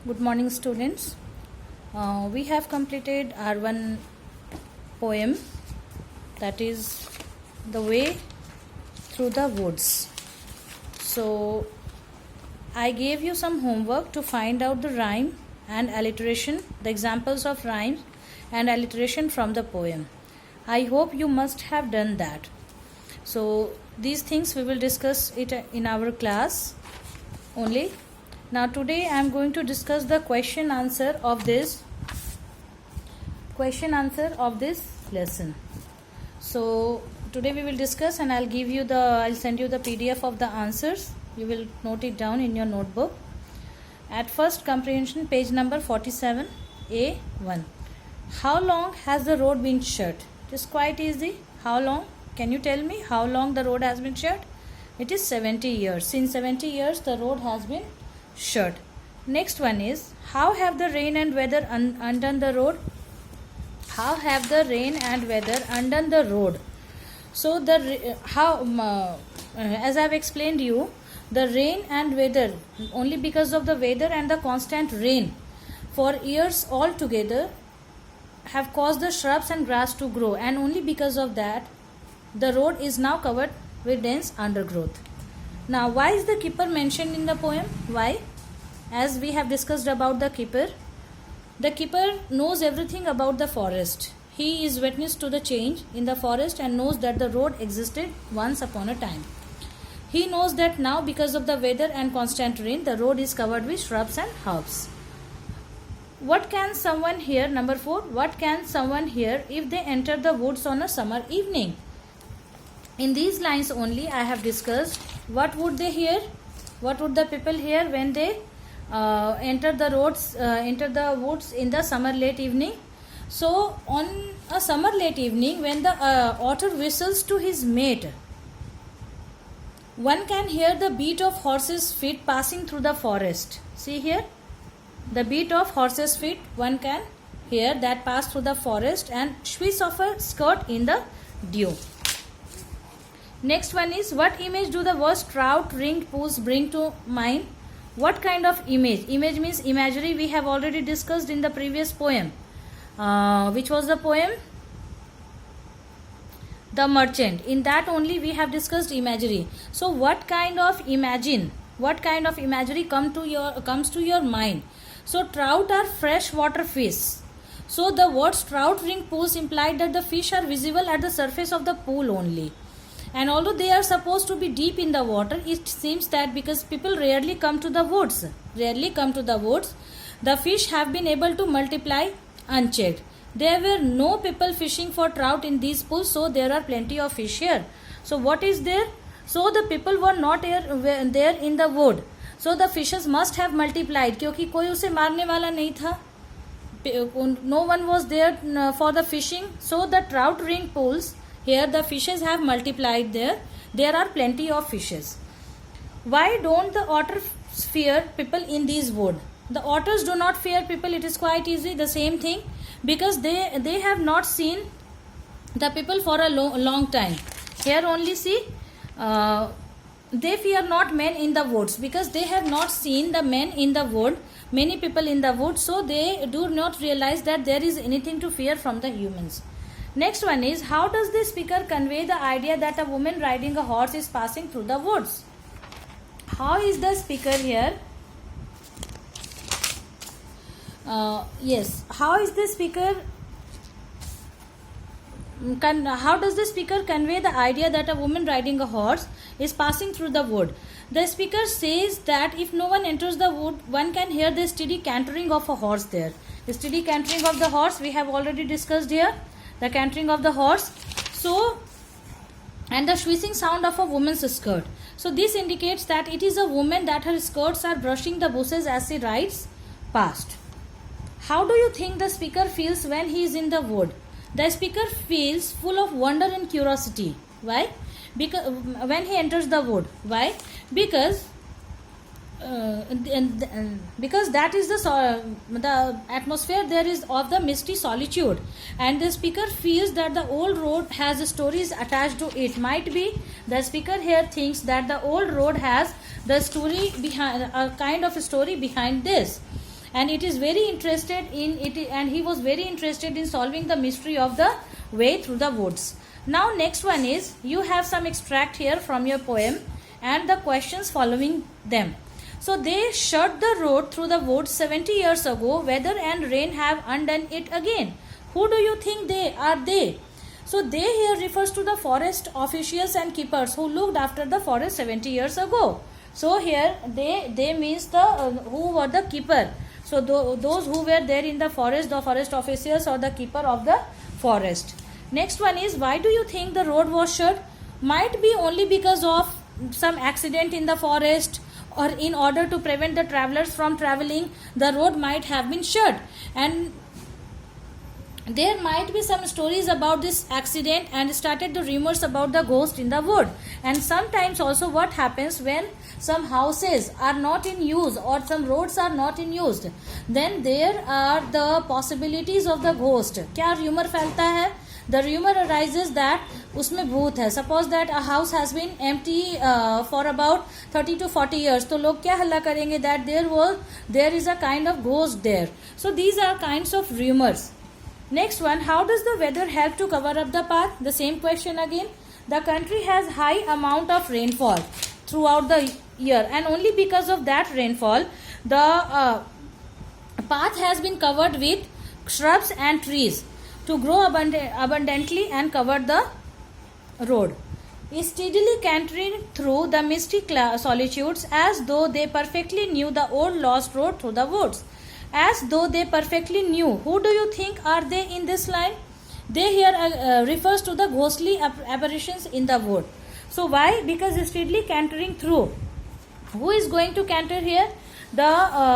Good morning, students. We have completed our one poem, that is The Way Through the Woods. So, I gave you some homework to find out the rhyme and alliteration, the examples of rhymes and alliteration from the poem. I hope you must have done that. So, these things we will discuss it in our class only. Now today I am going to discuss the question answer of this lesson. So today we will discuss, and I'll send you the PDF of the answers. You will note it down in your notebook. At first comprehension, page number 47, A1. How long has the road been shut? It is quite easy. How long? Can you tell me how long the road has been shut? It is 70 years. Since 70 years the road has been shut. Next one is, how have the rain and weather undone the road? How have the rain and weather undone the road? So as I have explained you, the rain and weather, only because of the weather and the constant rain for years all together have caused the shrubs and grass to grow, and only because of that the road is now covered with dense undergrowth. Now, why is the keeper mentioned in the poem? Why? As we have discussed about the keeper knows everything about the forest. He is witness to the change in the forest and knows that the road existed once upon a time. He knows that now, because of the weather and constant rain, the road is covered with shrubs and herbs. What can someone hear? Number 4. What can someone hear if they enter the woods on a summer evening? In these lines only I have discussed what would they hear, what would the people hear when they enter the woods in the summer late evening. So on a summer late evening, when the otter whistles to his mate, one can hear the beat of horses' feet passing through the forest. See here, the beat of horses' feet one can hear that pass through the forest, and swish of a skirt in the dew. Next one is, what image do the words trout, ringed pools bring to mind? What kind of image? Image means imagery. We have already discussed in the previous poem. Which was the poem? The Merchant. In that only we have discussed imagery. So what kind of imagery comes to your mind? So trout are freshwater fish. So the words trout, ringed pools implied that the fish are visible at the surface of the pool only. And although they are supposed to be deep in the water, it seems that because people rarely come to the woods, the fish have been able to multiply unchecked. There were no people fishing for trout in these pools, so there are plenty of fish here. So what is there? So the people were not there in the wood. So the fishes must have multiplied, क्योंकि कोई उसे मारने वाला नहीं था. No one was there for the fishing. So the trout ring pools, here the fishes have multiplied there. There are plenty of fishes. Why don't the otters fear people in these woods? The otters do not fear people. It is quite easy. The same thing, because they have not seen the people for a long time. Here only see, they fear not men in the woods, because they have not seen the men in the wood, many people in the woods. So they do not realize that there is anything to fear from the humans. Next one is, how does the speaker convey the idea that a woman riding a horse is passing through the woods? How is the speaker here? How does the speaker convey the idea that a woman riding a horse is passing through the wood? The speaker says that if no one enters the wood, one can hear the steady cantering of a horse there. The steady cantering of the horse we have already discussed here. The cantering of the horse. So, and the swishing sound of a woman's skirt. So this indicates that it is a woman, that her skirts are brushing the bushes as she rides past. How do you think the speaker feels when he is in the wood? The speaker feels full of wonder and curiosity. Why? Because when he enters the wood. Why? Because that is the atmosphere there is of the misty solitude, and the speaker feels that the old road has stories attached to it. Might be the speaker here thinks that the old road has the story behind, a kind of story behind this. and it is very interested in it, and he was very interested in solving the mystery of the way through the woods. Now next one is, you have some extract here from your poem and the questions following them. So they shut the road through the woods 70 years ago. Weather and rain have undone it again. Who do you think they are? So they here refers to the forest officials and keepers who looked after the forest 70 years ago. So here they means the who were the keeper. So those who were there in the forest officials or the keeper of the forest. Next one is, why do you think the road was shut? Might be only because of some accident in the forest, or in order to prevent the travelers from traveling, the road might have been shut. And there might be some stories about this accident and started the rumors about the ghost in the wood. And sometimes also what happens when some houses are not in use or some roads are not in use, then there are the possibilities of the ghost. क्या rumor फैलता है? The rumor arises that उसमें भूत है. Suppose that a house has been empty for about 30 to 40 years. तो लोग क्या हल्ला करेंगे that there is a kind of ghost there. So these are kinds of rumors. Next one, how does the weather help to cover up the path? The same question again. The country has high amount of rainfall throughout the year, and only because of that rainfall, the path has been covered with shrubs and trees to grow abundantly and cover the road. Steadily cantering through the misty solitudes, as though they perfectly knew the old lost road through the woods. As though they perfectly knew. Who do you think are they in this line? They here refers to the ghostly apparitions in the wood. So why? Because steadily cantering through. Who is going to canter here? The